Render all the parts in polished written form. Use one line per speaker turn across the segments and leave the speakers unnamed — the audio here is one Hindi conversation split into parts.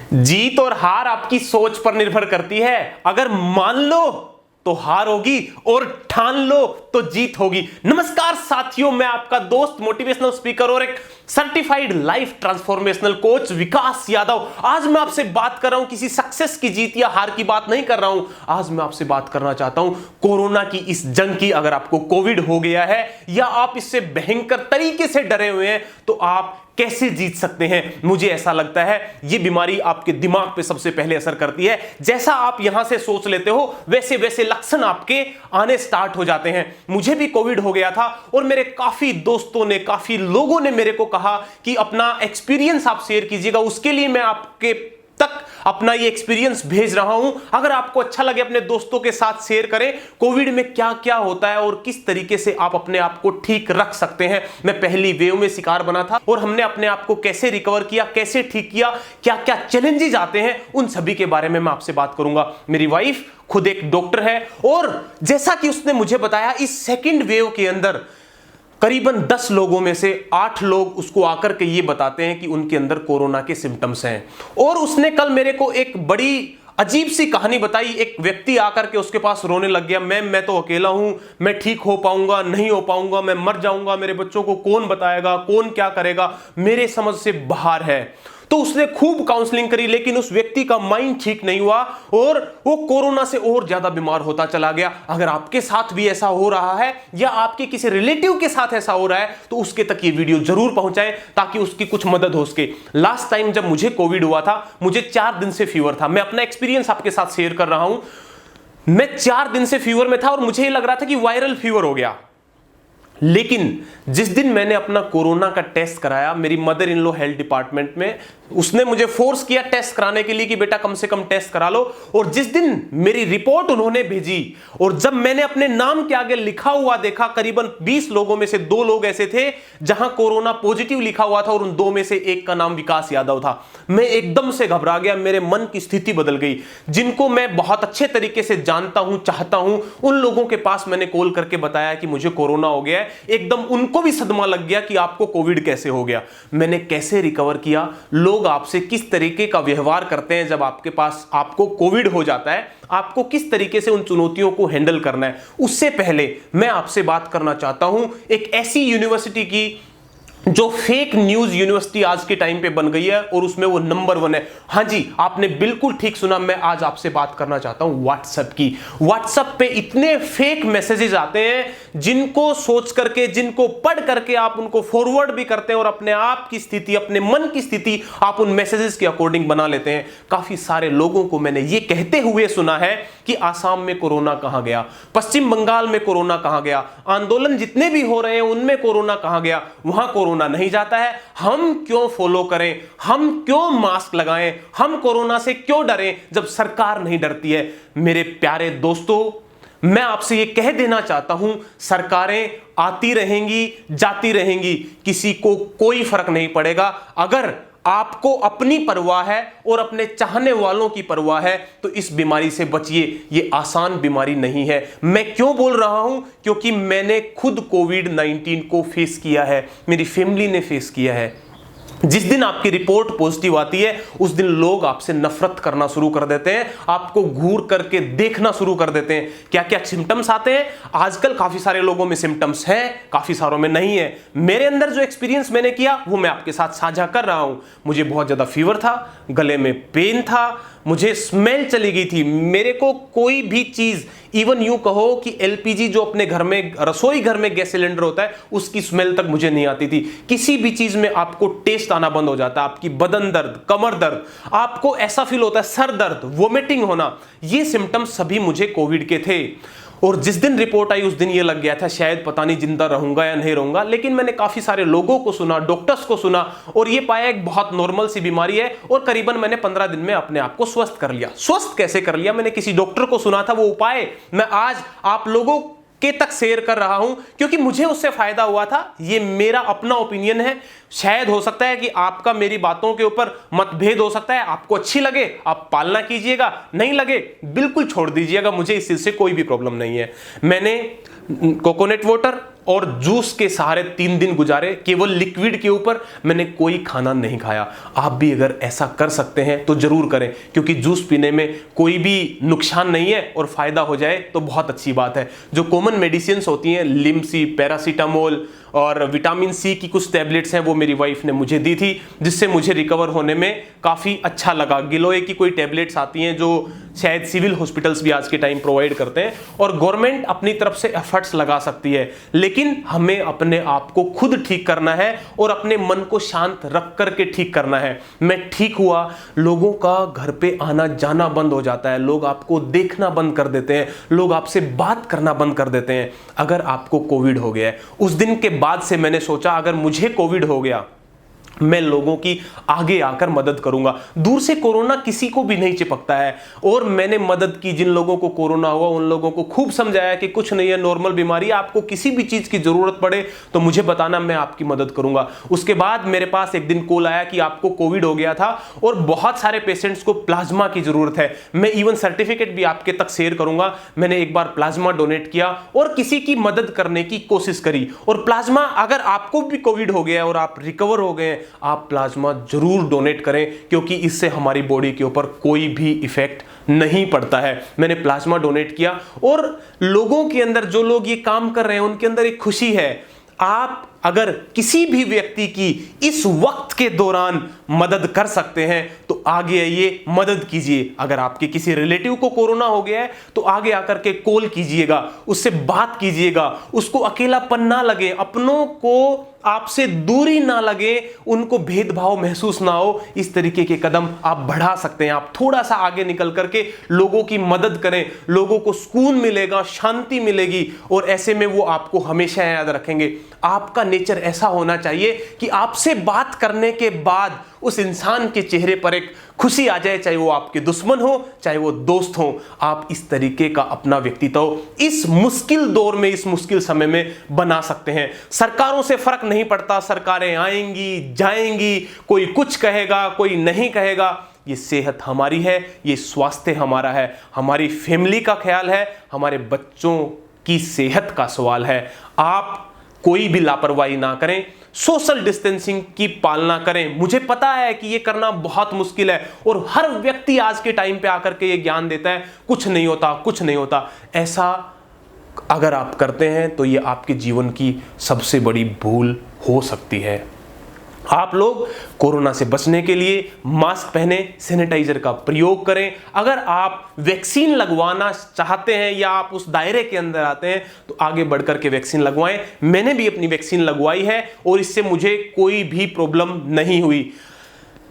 जीत और हार आपकी सोच पर निर्भर करती है। अगर मान लो तो हार होगी और ठान लो तो जीत होगी। नमस्कार साथियों, मैं आपका दोस्त, मोटिवेशनल स्पीकर और एक सर्टिफाइड लाइफ ट्रांसफॉर्मेशनल कोच विकास यादव। आज मैं आपसे बात कर रहा हूं, किसी सक्सेस की जीत या हार की बात नहीं कर रहा हूं। आज मैं आपसे बात करना चाहता हूं कोरोना की इस जंग की। अगर आपको कोविड हो गया है या आप इससे भयंकर तरीके से डरे हुए हैं तो आप कैसे जीत सकते हैं। मुझे ऐसा लगता है यह बीमारी आपके दिमाग पे सबसे पहले असर करती है। जैसा आप यहां से सोच लेते हो वैसे वैसे लक्षण आपके आने स्टार्ट हो जाते हैं। मुझे भी कोविड हो गया था और मेरे काफी दोस्तों ने, काफी लोगों ने मेरे को कहा कि अपना एक्सपीरियंस आप शेयर कीजिएगा। उसके लिए मैं आपके तक अपना ये एक्सपीरियंस भेज रहा हूं। अगर आपको अच्छा लगे अपने दोस्तों के साथ शेयर करें कोविड में क्या क्या होता है और किस तरीके से आप अपने आप को ठीक रख सकते हैं। मैं पहली वेव में शिकार बना था और हमने अपने आप को कैसे रिकवर किया, कैसे ठीक किया, क्या क्या चैलेंजेस आते हैं, उन सभी के बारे में मैं आपसे बात करूंगा। मेरी वाइफ खुद एक डॉक्टर है और जैसा कि उसने मुझे बताया इस सेकेंड वेव के अंदर करीबन 10 लोगों में से 8 लोग उसको आकर के ये बताते हैं कि उनके अंदर कोरोना के सिम्टम्स हैं। और उसने कल मेरे को एक बड़ी अजीब सी कहानी बताई। एक व्यक्ति आकर के उसके पास रोने लग गया, मैम मैं तो अकेला हूं, मैं ठीक हो पाऊंगा नहीं हो पाऊंगा, मैं मर जाऊंगा, मेरे बच्चों को कौन बताएगा, कौन क्या करेगा, मेरे समझ से बाहर है। तो उसने खूब काउंसलिंग करी लेकिन उस व्यक्ति का माइंड ठीक नहीं हुआ और वो कोरोना से और ज्यादा बीमार होता चला गया। अगर आपके साथ भी ऐसा हो रहा है या आपके किसी रिलेटिव के साथ ऐसा हो रहा है तो उसके तक ये वीडियो जरूर पहुंचाएं ताकि उसकी कुछ मदद हो सके। लास्ट टाइम जब मुझे कोविड हुआ था मुझे 4 दिन से फीवर था। मैं अपना एक्सपीरियंस आपके साथ शेयर कर रहा हूं। मैं 4 दिन से फीवर में था और मुझे लग रहा था कि वायरल फीवर हो गया। लेकिन जिस दिन मैंने अपना कोरोना का टेस्ट कराया, मेरी mother in law health department में, उसने मुझे फोर्स किया टेस्ट कराने के लिए कि बेटा कम से कम टेस्ट करा लो। और जिस दिन मेरी रिपोर्ट उन्होंने भेजी और जब मैंने अपने नाम के आगे लिखा हुआ देखा, करीबन 20 लोगों में से 2 लोग ऐसे थे जहां कोरोना पॉजिटिव लिखा हुआ था और उन 2 में से एक का नाम विकास यादव था। मैं एकदम से घबरा गया, मेरे मन की स्थिति बदल गई। जिनको मैं बहुत अच्छे तरीके से जानता हूं, चाहता हूं, उन लोगों के पास मैंने कॉल करके बताया कि मुझे कोरोना हो गया है। एकदम उनको भी सदमा लग गया कि आपको कोविड कैसे हो गया। मैंने कैसे रिकवर किया, लोग आपसे किस तरीके का व्यवहार करते हैं जब आपके पास आपको कोविड हो जाता है, आपको किस तरीके से उन चुनौतियों को हैंडल करना है। उससे पहले मैं आपसे बात करना चाहता हूं एक ऐसी यूनिवर्सिटी की जो फेक न्यूज यूनिवर्सिटी आज के टाइम पे बन गई है और उसमें वो नंबर 1 है। हां जी, आपने बिल्कुल ठीक सुना। मैं आज आपसे बात करना चाहता हूं व्हाट्सएप की। व्हाट्सएप पे इतने फेक मैसेजेस आते हैं जिनको सोच करके, जिनको पढ़ करके आप उनको फॉरवर्ड भी करते हैं और अपने आप की स्थिति, अपने मन की स्थिति आप उन मैसेजेस के अकॉर्डिंग बना लेते हैं। काफी सारे लोगों को मैंने ये कहते हुए सुना है कि आसाम में कोरोना कहां गया, पश्चिम बंगाल में कोरोना कहां गया, आंदोलन जितने भी हो रहे हैं उनमें कोरोना कहां गया, वहां कोरोना नहीं जाता है। हम क्यों फॉलो करें, हम क्यों मास्क लगाएं, हम कोरोना से क्यों डरें जब सरकार नहीं डरती है। मेरे प्यारे दोस्तों, मैं आपसे यह कह देना चाहता हूं सरकारें आती रहेंगी, जाती रहेंगी, किसी को कोई फर्क नहीं पड़ेगा। अगर आपको अपनी परवाह है और अपने चाहने वालों की परवाह है तो इस बीमारी से बचिए। ये आसान बीमारी नहीं है। मैं क्यों बोल रहा हूं, क्योंकि मैंने खुद कोविड-19 को फेस किया है, मेरी फैमिली ने फेस किया है। जिस दिन आपकी रिपोर्ट पॉजिटिव आती है उस दिन लोग आपसे नफरत करना शुरू कर देते हैं, आपको घूर करके देखना शुरू कर देते हैं। क्या क्या सिम्टम्स आते हैं आजकल, काफी सारे लोगों में सिम्टम्स हैं, काफी सारों में नहीं है। मेरे अंदर जो एक्सपीरियंस मैंने किया वो मैं आपके साथ साझा कर रहा हूं। मुझे बहुत ज्यादा फीवर था, गले में पेन था, मुझे स्मेल चली गई थी। मेरे को कोई भी चीज, इवन यूं कहो कि एलपीजी जो अपने घर में, रसोई घर में गैस सिलेंडर होता है, उसकी स्मेल तक मुझे नहीं आती थी। किसी भी चीज में आपको टेस्ट आना बंद हो जाता है, आपकी बदन दर्द, कमर दर्द, आपको ऐसा फील होता है, सर दर्द, वोमिटिंग होना, ये सिम्टम्स सभी मुझे कोविड के थे। और जिस दिन रिपोर्ट आई उस दिन ये लग गया था शायद पता नहीं जिंदा रहूंगा या नहीं रहूंगा। लेकिन मैंने काफी सारे लोगों को सुना, डॉक्टर्स को सुना और ये पाया एक बहुत नॉर्मल सी बीमारी है और करीबन मैंने 15 दिन में अपने आप को स्वस्थ कर लिया। स्वस्थ कैसे कर लिया, मैंने किसी डॉक्टर को सुना था, वो उपाय मैं आज आप लोगों के तक शेयर कर रहा हूं क्योंकि मुझे उससे फायदा हुआ था। ये मेरा अपना ओपिनियन है, शायद हो सकता है कि आपका मेरी बातों के ऊपर मतभेद हो सकता है, आपको अच्छी लगे आप पालना कीजिएगा, नहीं लगे बिल्कुल छोड़ दीजिएगा, मुझे इस चीज से कोई भी प्रॉब्लम नहीं है। मैंने कोकोनट वाटर और जूस के सहारे 3 दिन गुजारे, केवल लिक्विड के ऊपर, मैंने कोई खाना नहीं खाया। आप भी अगर ऐसा कर सकते हैं तो जरूर करें, क्योंकि जूस पीने में कोई भी नुकसान नहीं है और फायदा हो जाए तो बहुत अच्छी बात है। जो कॉमन मेडिसिन होती हैं, लिम्सी, पैरासीटामोल और विटामिन सी की कुछ टैबलेट्स हैं, वो मेरी वाइफ ने मुझे दी थी, जिससे मुझे रिकवर होने में काफ़ी अच्छा लगा। गिलोय की कोई टैबलेट्स आती हैं जो शायद सिविल हॉस्पिटल्स भी आज के टाइम प्रोवाइड करते हैं, और गवर्नमेंट अपनी तरफ से एफर्ट्स लगा सकती है, लेकिन हमें अपने आप को खुद ठीक करना है और अपने मन को शांत रख करके ठीक करना है। मैं ठीक हुआ, लोगों का घर पे आना जाना बंद हो जाता है, लोग आपको देखना बंद कर देते हैं, लोग आपसे बात करना बंद कर देते हैं। अगर आपको कोविड हो गया है, उस दिन के बाद से मैंने सोचा अगर मुझे कोविड हो गया, मैं लोगों की आगे आकर मदद करूंगा। दूर से कोरोना किसी को भी नहीं चिपकता है, और मैंने मदद की। जिन लोगों को कोरोना हुआ उन लोगों को खूब समझाया कि कुछ नहीं है, नॉर्मल बीमारी, आपको किसी भी चीज की जरूरत पड़े तो मुझे बताना, मैं आपकी मदद करूंगा। उसके बाद मेरे पास एक दिन कॉल आया कि आपको कोविड हो गया था और बहुत सारे पेशेंट्स को प्लाज्मा की जरूरत है। मैं इवन सर्टिफिकेट भी आपके तक शेयर करूंगा। मैंने एक बार प्लाज्मा डोनेट किया और किसी की मदद करने की कोशिश करी। और प्लाज्मा, अगर आपको भी कोविड हो गया और आप रिकवर हो गए, आप प्लाज्मा जरूर डोनेट करें, क्योंकि इससे हमारी बॉडी के ऊपर कोई भी इफेक्ट नहीं पड़ता है। मैंने प्लाज्मा डोनेट किया और लोगों के अंदर, जो लोग ये काम कर रहे हैं, उनके अंदर एक खुशी है। आप अगर किसी भी व्यक्ति की इस वक्त के दौरान मदद कर सकते हैं तो आगे आइए, मदद कीजिए। अगर आपके किसी रिलेटिव को कोरोना हो गया है तो आगे आकर के कॉल कीजिएगा, उससे बात कीजिएगा, उसको अकेलापन ना लगे, अपनों को आपसे दूरी ना लगे, उनको भेदभाव महसूस ना हो। इस तरीके के कदम आप बढ़ा सकते हैं। आप थोड़ा सा आगे निकल करके लोगों की मदद करें, लोगों को सुकून मिलेगा, शांति मिलेगी, और ऐसे में वो आपको हमेशा याद रखेंगे। आपका नेचर ऐसा होना चाहिए कि आपसे बात करने के बाद उस इंसान के चेहरे पर एक खुशी आ जाए, चाहे वो आपके दुश्मन हो चाहे वो दोस्त हो। आप इस तरीके का अपना व्यक्तित्व इस मुश्किल दौर में, इस मुश्किल समय में बना सकते हैं। सरकारों से फर्क नहीं पड़ता, सरकारें आएंगी जाएंगी, कोई कुछ कहेगा कोई नहीं कहेगा। ये सेहत हमारी है, ये स्वास्थ्य हमारा है, हमारी फैमिली का ख्याल है, हमारे बच्चों की सेहत का सवाल है। आप कोई भी लापरवाही ना करें, सोशल डिस्टेंसिंग की पालना करें। मुझे पता है कि यह करना बहुत मुश्किल है, और हर व्यक्ति आज के टाइम पे आकर के ये ज्ञान देता है कुछ नहीं होता, कुछ नहीं होता। ऐसा अगर आप करते हैं तो ये आपके जीवन की सबसे बड़ी भूल हो सकती है। आप लोग कोरोना से बचने के लिए मास्क पहने, सैनिटाइजर का प्रयोग करें। अगर आप वैक्सीन लगवाना चाहते हैं या आप उस दायरे के अंदर आते हैं तो आगे बढ़कर के वैक्सीन लगवाएं। मैंने भी अपनी वैक्सीन लगवाई है और इससे मुझे कोई भी प्रॉब्लम नहीं हुई।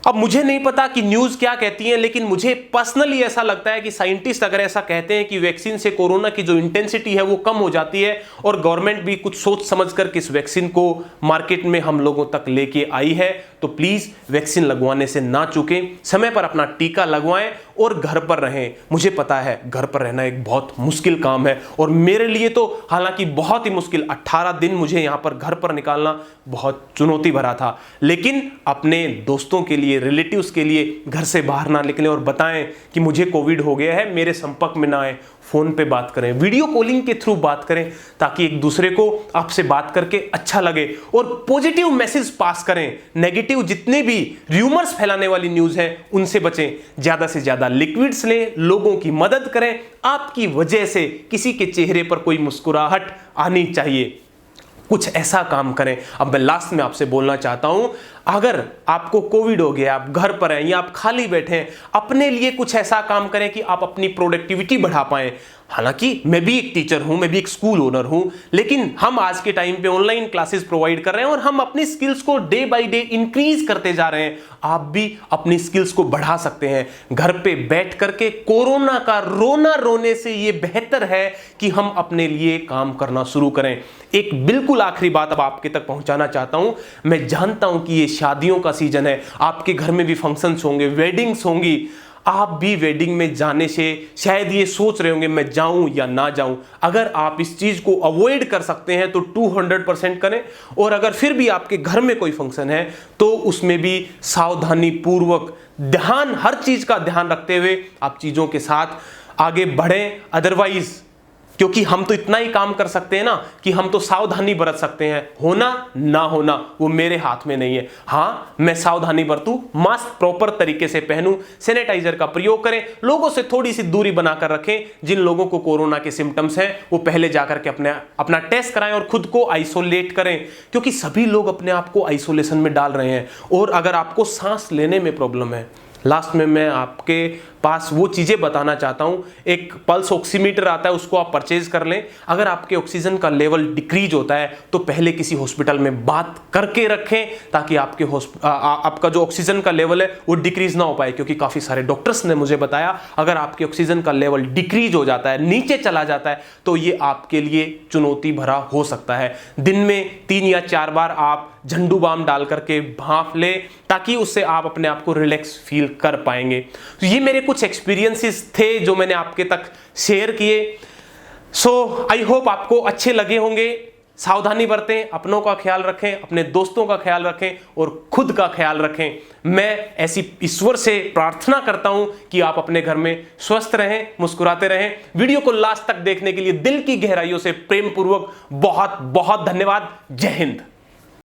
अब मुझे नहीं पता कि न्यूज़ क्या कहती है, लेकिन मुझे पर्सनली ऐसा लगता है कि साइंटिस्ट अगर ऐसा कहते हैं कि वैक्सीन से कोरोना की जो इंटेंसिटी है वो कम हो जाती है, और गवर्नमेंट भी कुछ सोच समझ कर के इस वैक्सीन को मार्केट में हम लोगों तक लेके आई है, तो प्लीज़ वैक्सीन लगवाने से ना चूकें। समय पर अपना टीका लगवाएं और घर पर रहें। मुझे पता है घर पर रहना एक बहुत मुश्किल काम है, और मेरे लिए तो हालांकि बहुत ही मुश्किल, 18 दिन मुझे यहाँ पर घर पर निकालना बहुत चुनौती भरा था। लेकिन अपने दोस्तों के लिए, रिलेटिव्स के लिए घर से बाहर ना निकलें और बताएं कि मुझे कोविड हो गया है, मेरे संपर्क में ना आए। फोन पे बात करें, वीडियो कॉलिंग के थ्रू बात करें, ताकि एक दूसरे को आपसे बात करके अच्छा लगे, और पॉजिटिव मैसेज पास करें। नेगेटिव जितने भी र्यूमर्स फैलाने वाली न्यूज़ है उनसे बचें। ज़्यादा से ज़्यादा लिक्विड्स लें, लोगों की मदद करें। आपकी वजह से किसी के चेहरे पर कोई मुस्कुराहट आनी चाहिए, कुछ ऐसा काम करें। अब मैं लास्ट में आपसे बोलना चाहता हूं, अगर आपको कोविड हो गया, आप घर पर हैं या आप खाली बैठे हैं, अपने लिए कुछ ऐसा काम करें कि आप अपनी प्रोडक्टिविटी बढ़ा पाएं। हालांकि मैं भी एक टीचर हूं, मैं भी एक स्कूल ओनर हूं, लेकिन हम आज के टाइम पे ऑनलाइन क्लासेस प्रोवाइड कर रहे हैं और हम अपनी स्किल्स को डे बाय डे इंक्रीज करते जा रहे हैं। आप भी अपनी स्किल्स को बढ़ा सकते हैं। घर पे बैठ करके कोरोना का रोना रोने से ये बेहतर है कि हम अपने लिए काम करना शुरू करें। एक बिल्कुल आखिरी बात अब आपके तक पहुंचाना चाहता हूं। मैं जानता हूं कि ये शादियों का सीजन है, आपके घर में भी फंक्शंस होंगे, वेडिंग्स होंगी। आप भी वेडिंग में जाने से शायद ये सोच रहे होंगे मैं जाऊं या ना जाऊं। अगर आप इस चीज को अवॉइड कर सकते हैं तो 200% करें, और अगर फिर भी आपके घर में कोई फंक्शन है तो उसमें भी सावधानी पूर्वक ध्यान, हर चीज का ध्यान रखते हुए आप चीजों के साथ आगे बढ़ें। अदरवाइज, क्योंकि हम तो इतना ही काम कर सकते हैं ना कि हम तो सावधानी बरत सकते हैं, होना ना होना वो मेरे हाथ में नहीं है। हाँ, मैं सावधानी बरतूं, मास्क प्रॉपर तरीके से पहनूं, सैनिटाइजर का प्रयोग करें, लोगों से थोड़ी सी दूरी बनाकर रखें। जिन लोगों को कोरोना के सिम्टम्स हैं वो पहले जाकर के अपना टेस्ट कराएं और खुद को आइसोलेट करें, क्योंकि सभी लोग अपने आप को आइसोलेशन में डाल रहे हैं। और अगर आपको सांस लेने में प्रॉब्लम है, लास्ट में मैं आपके पास वो चीज़ें बताना चाहता हूँ। एक पल्स ऑक्सीमीटर आता है, उसको आप परचेज कर लें। अगर आपके ऑक्सीजन का लेवल डिक्रीज होता है तो पहले किसी हॉस्पिटल में बात करके रखें, ताकि आपका जो ऑक्सीजन का लेवल है वो डिक्रीज ना हो पाए। क्योंकि काफ़ी सारे डॉक्टर्स ने मुझे बताया, अगर आपके ऑक्सीजन का लेवल डिक्रीज हो जाता है, नीचे चला जाता है, तो ये आपके लिए चुनौती भरा हो सकता है। दिन में 3 या 4 बार आप झंडू बाम डाल करके भांप ले, ताकि उससे आप अपने आप को रिलैक्स फील कर पाएंगे। तो ये मेरे कुछ एक्सपीरियंसेस थे जो मैंने आपके तक शेयर किए। सो आई होप आपको अच्छे लगे होंगे। सावधानी बरतें, अपनों का ख्याल रखें, अपने दोस्तों का ख्याल रखें और खुद का ख्याल रखें। मैं ऐसी ईश्वर से प्रार्थना करता हूं कि आप अपने घर में स्वस्थ रहें, मुस्कुराते रहें। वीडियो को लास्ट तक देखने के लिए दिल की गहराइयों से प्रेम पूर्वक बहुत बहुत धन्यवाद। जय हिंद।